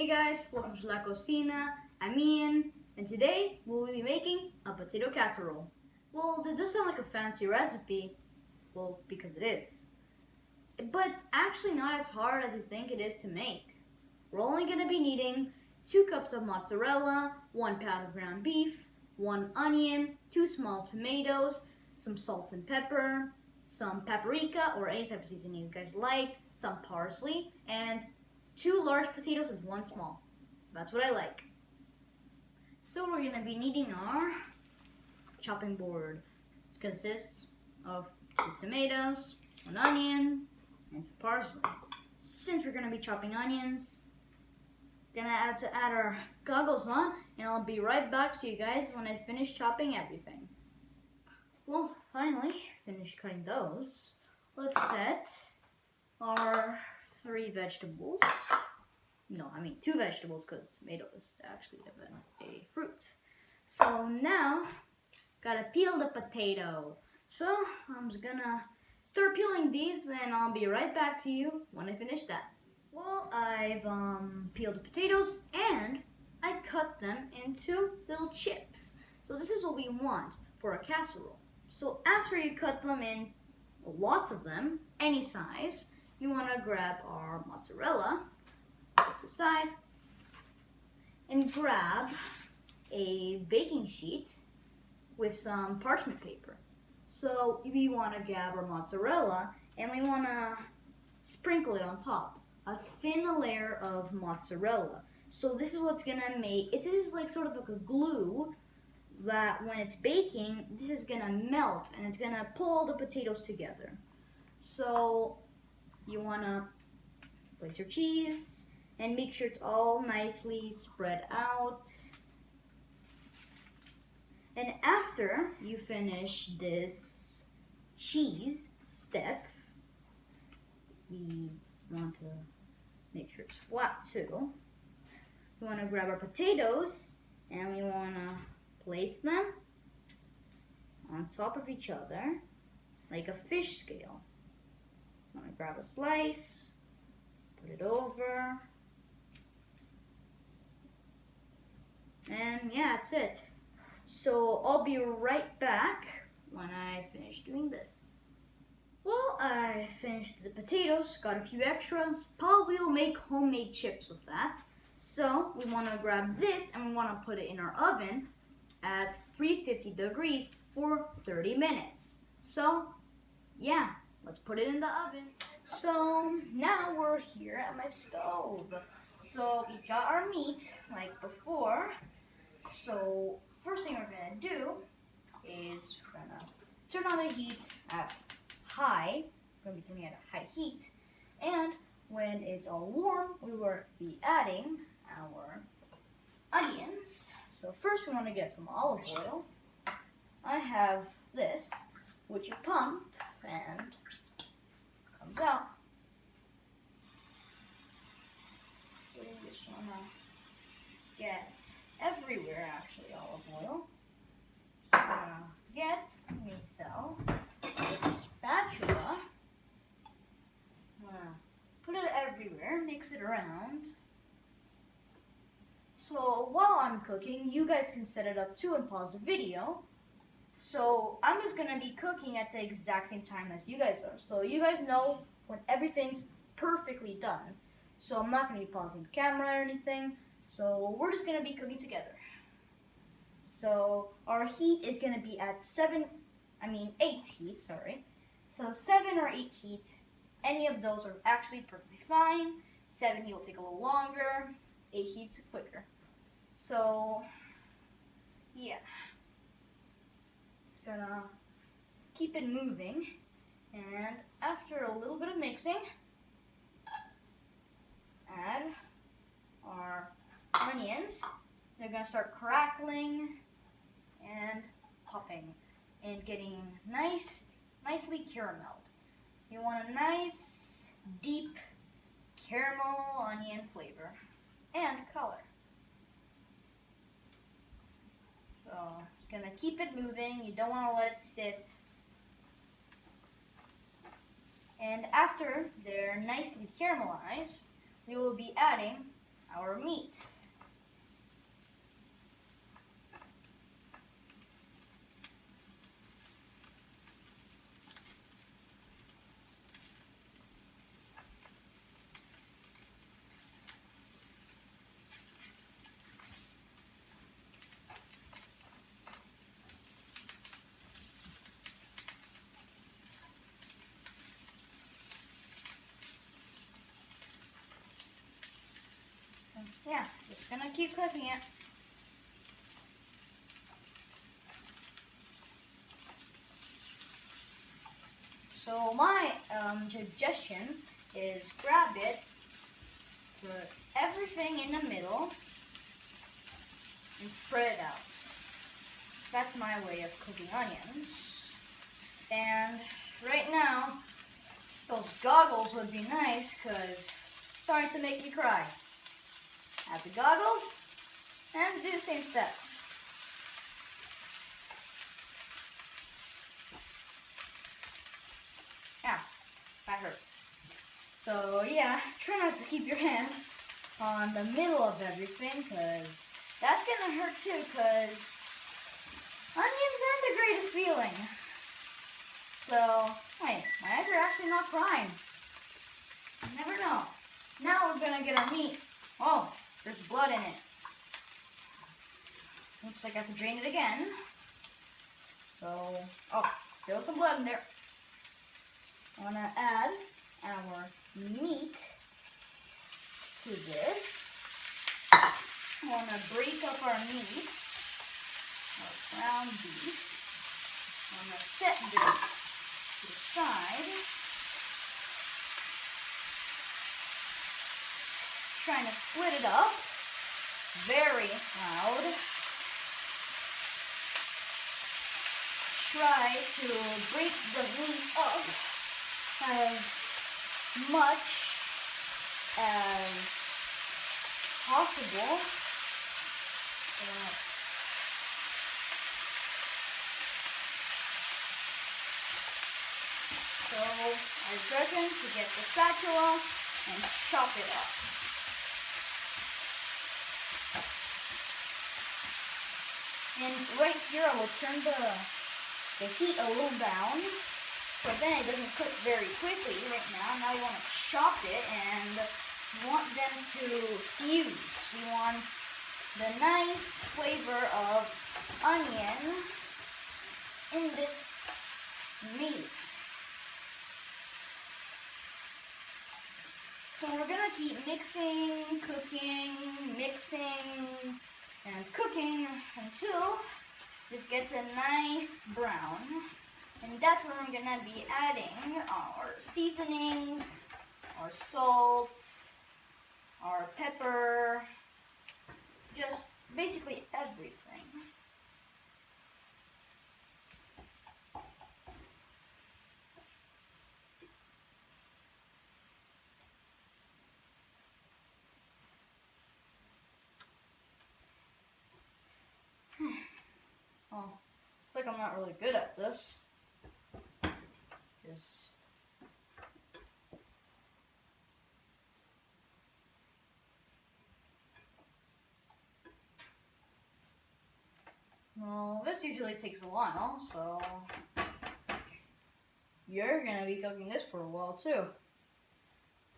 Hey guys, welcome to La Cocina. I'm Ian, and today we'll be making a potato casserole. Well, this does sound like a fancy recipe, well, because it is. But it's actually not as hard as you think it is to make. We're only going to be needing 2 cups of mozzarella, 1 pound of ground beef, 1 onion, 2 small tomatoes, some salt and pepper, some paprika or any type of seasoning you guys like, some parsley, and 2 large potatoes and 1 small. That's what I like. So we're going to be needing our chopping board. It consists of 2 tomatoes, 1 onion, and some parsley. Since we're going to be chopping onions, gonna have to add our goggles on, and I'll be right back to you guys when I finish chopping everything. Well, finally finished cutting those. Let's set our 3 vegetables. No, I mean 2 vegetables because tomato is actually a fruit. So now, gotta peel the potato. So I'm just gonna start peeling these and I'll be right back to you when I finish that. Well, I've peeled the potatoes and I cut them into little chips. So this is what we want for a casserole. So after you cut them in, lots of them, any size, you want to grab our mozzarella, put it aside, and grab a baking sheet with some parchment paper. So we want to grab our mozzarella and we want to sprinkle it on top. A thin layer of mozzarella. So this is what's gonna make, this is like sort of like a glue that when it's baking, this is gonna melt and it's gonna pull the potatoes together. So you wanna place your cheese and make sure it's all nicely spread out. And after you finish this cheese step, we want to make sure it's flat too. We want to grab our potatoes and we want to place them on top of each other like a fish scale. I'm going to grab a slice, put it over, and yeah, that's it. So I'll be right back when I finish doing this. Well, I finished the potatoes, got a few extras. Probably will make homemade chips with that. So we want to grab this and we want to put it in our oven at 350 degrees for 30 minutes. So yeah, let's put it in the oven. So now we're here at my stove. So we got our meat like before. So first thing we're going to do is we're going to turn on the heat at high. We're going to be turning it at high heat. And when it's all warm, we will be adding our onions. So first we want to get some olive oil. I have this, which you pump and comes out. We just want to get everywhere, actually, olive oil. So I'm going to get myself a spatula. I'm going to put it everywhere, mix it around. So while I'm cooking, you guys can set it up too and pause the video. So I'm just going to be cooking at the exact same time as you guys are. So you guys know when everything's perfectly done. So I'm not going to be pausing the camera or anything. So we're just going to be cooking together. So our heat is going to be at 8 heat, sorry. So 7 or 8 heat, any of those are actually perfectly fine. 7 heat will take a little longer, 8 heat's quicker. So yeah, just gonna keep it moving, and after a little bit of mixing, add our onions. They're gonna start crackling and popping and getting nicely carameled. You want a nice, deep caramel onion flavor and color. So, just gonna keep it moving. You don't want to let it sit. And after they're nicely caramelized, we will be adding our meat. Yeah, just gonna keep cooking it. So my suggestion is grab it, put everything in the middle, and spread it out. That's my way of cooking onions. And right now, those goggles would be nice because it's starting to make me cry. Add the goggles and do the same step. Yeah, that hurt. So yeah, try not to keep your hand on the middle of everything because that's gonna hurt too because onions aren't the greatest feeling. So, wait, my eyes are actually not crying. You never know. Now we're gonna get our meat. Oh, there's blood in it. Looks like I have to drain it again. So, oh, still some blood in there. I wanna add our meat to this. I wanna break up our meat, our ground beef. I wanna set this to the side. Trying to split it up very loud. Try to break the meat up as much as possible. So I reckon to get the spatula and chop it up. And right here I will turn the heat a little down, so then it doesn't cook very quickly right now. Now we want to chop it and we want them to fuse. We want the nice flavor of onion in this meat. So we're gonna keep mixing, and cooking until this gets a nice brown. And that's where we're gonna be adding our seasonings, our salt, our pepper, just basically everything. Oh, it's like I'm not really good at this. Well, this usually takes a while, so you're gonna be cooking this for a while too.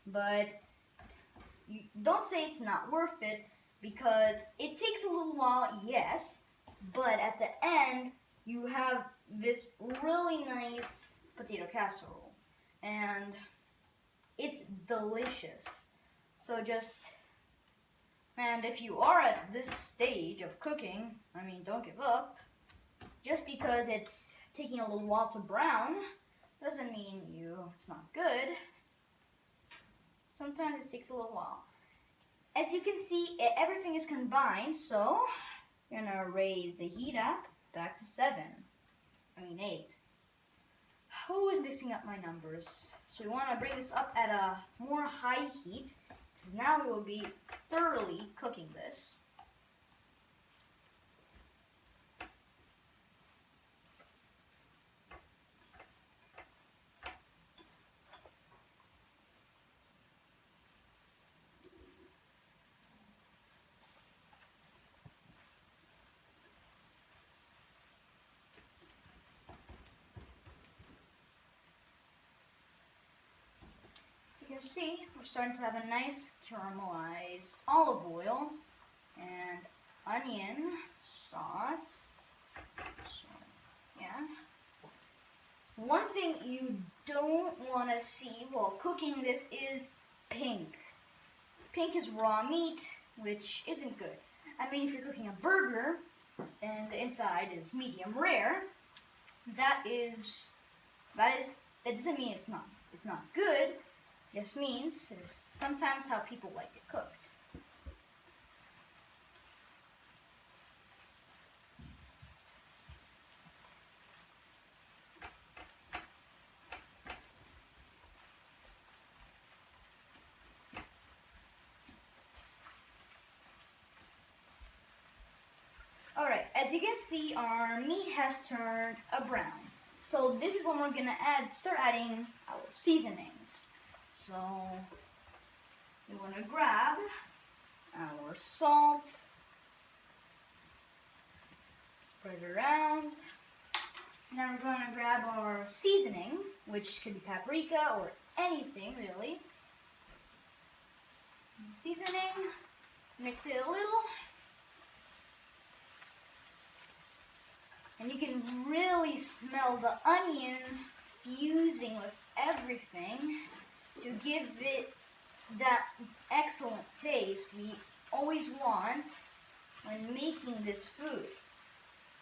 But you don't say it's not worth it because it takes a little while, yes, but at the end you have this really nice potato casserole and it's delicious. So and if you are at this stage of cooking, I mean, don't give up. Just because it's taking a little while to brown doesn't mean it's not good. Sometimes it takes a little while. As you can see, everything is combined, so you're gonna raise the heat up back to 8. Always mixing up my numbers. So we want to bring this up at a more high heat, because now we will be thoroughly cooking this. can see, we're starting to have a nice caramelized olive oil and onion sauce. So, yeah. One thing you don't want to see while cooking this is pink. Pink is raw meat, which isn't good. I mean, if you're cooking a burger and the inside is medium rare, that doesn't mean it's not good. It just means it's sometimes how people like it cooked. Alright, as you can see, our meat has turned a brown. So this is when we're gonna start adding our seasonings. So we want to grab our salt, spread it around. Now we're going to grab our seasoning, which could be paprika or anything really. Seasoning, mix it a little. And you can really smell the onion fusing with everything to give it that excellent taste we always want when making this food.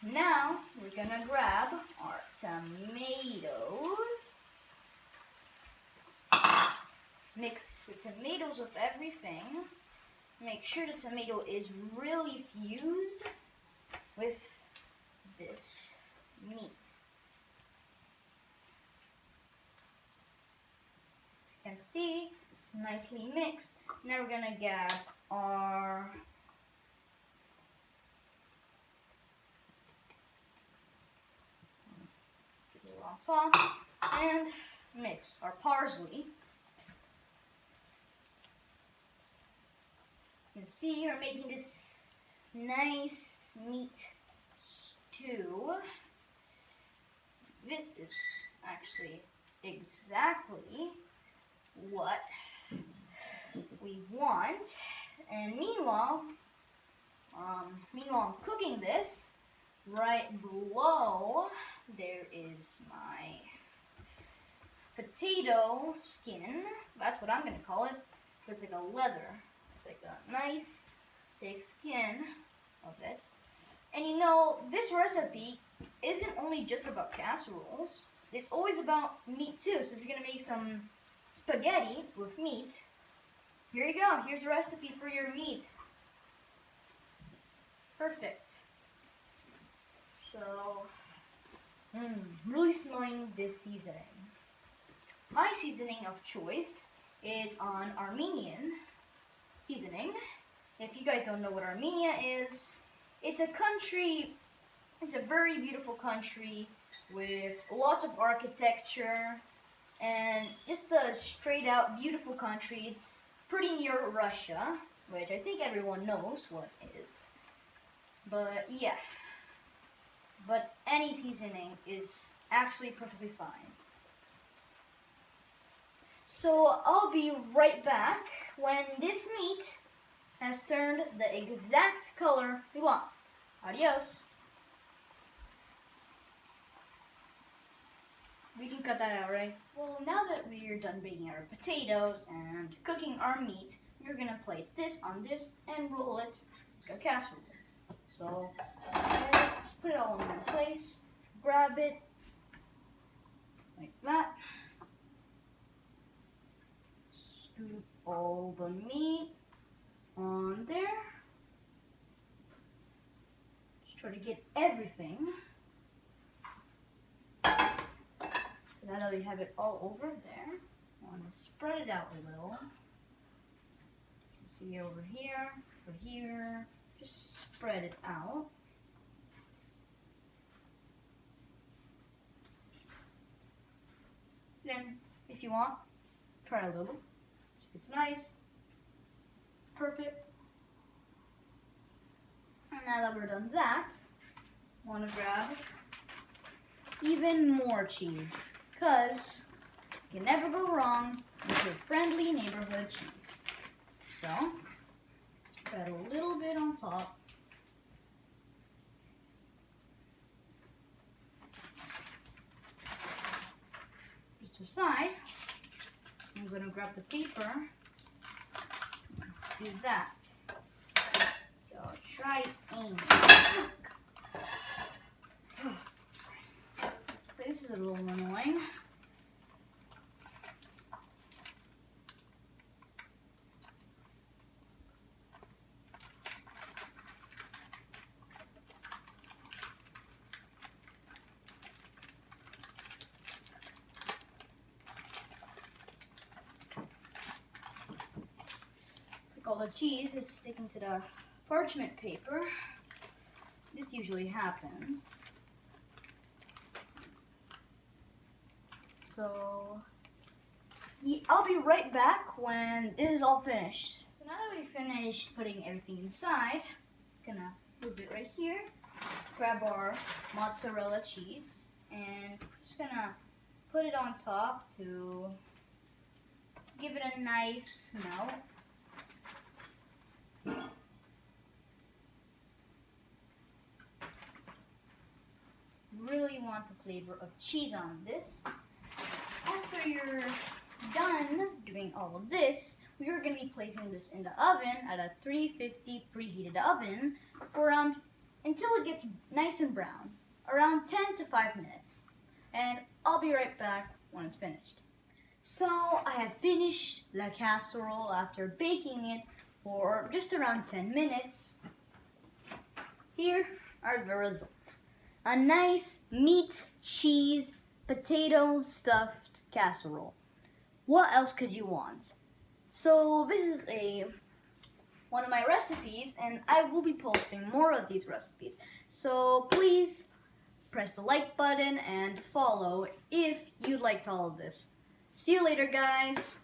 Now we're gonna grab our tomatoes. Mix the tomatoes with everything. Make sure the tomato is really fused with this meat. You can see, nicely mixed. Now we're gonna grab our on top and mix our parsley. You can see we're making this nice meat stew. This is actually exactly what we want. And meanwhile I'm cooking this, right below there is my potato skin. That's what I'm gonna call it. It's like a leather. It's like a nice thick skin of it. And you know, this recipe isn't only just about casseroles. It's always about meat too. So if you're gonna make some spaghetti with meat, here you go. Here's a recipe for your meat. Perfect. So, really smelling this seasoning. My seasoning of choice is on Armenian seasoning. If you guys don't know what Armenia is, it's a country, it's a very beautiful country with lots of architecture and just a straight out beautiful country. It's pretty near Russia, which I think everyone knows what it is. But yeah, but any seasoning is actually perfectly fine. So I'll be right back when this meat has turned the exact color we want. Adios. We can cut that out, right? Well, now that we're done baking our potatoes and cooking our meat, we're gonna place this on this and roll it like a casserole. So, just put it all in one place, grab it, like that. Scoop all the meat on there. Just try to get everything. So now that we have it all over there, I want to spread it out a little. See over here, just spread it out. Then, if you want, try a little. If it's nice, perfect. And now that we're done that, I want to grab even more cheese, because you can never go wrong with your friendly neighborhood cheese. So, spread a little bit on top. Just aside, I'm gonna grab the paper. Do that. So I'll try aiming. This is a little annoying. All the cheese is sticking to the parchment paper. This usually happens. So, yeah, I'll be right back when this is all finished. So now that we finished putting everything inside, I'm gonna move it right here. Grab our mozzarella cheese and just gonna put it on top to give it a nice melt. Really want the flavor of cheese on this. After you're done doing all of this, we are going to be placing this in the oven at a 350 preheated oven for until it gets nice and brown, around 10 to 5 minutes. And I'll be right back when it's finished. So I have finished the casserole after baking it for just around 10 minutes. Here are the results. A nice meat, cheese, potato stuffed casserole. What else could you want? So this is one of my recipes, and I will be posting more of these recipes. So please press the like button and follow if you liked all of this. See you later, guys.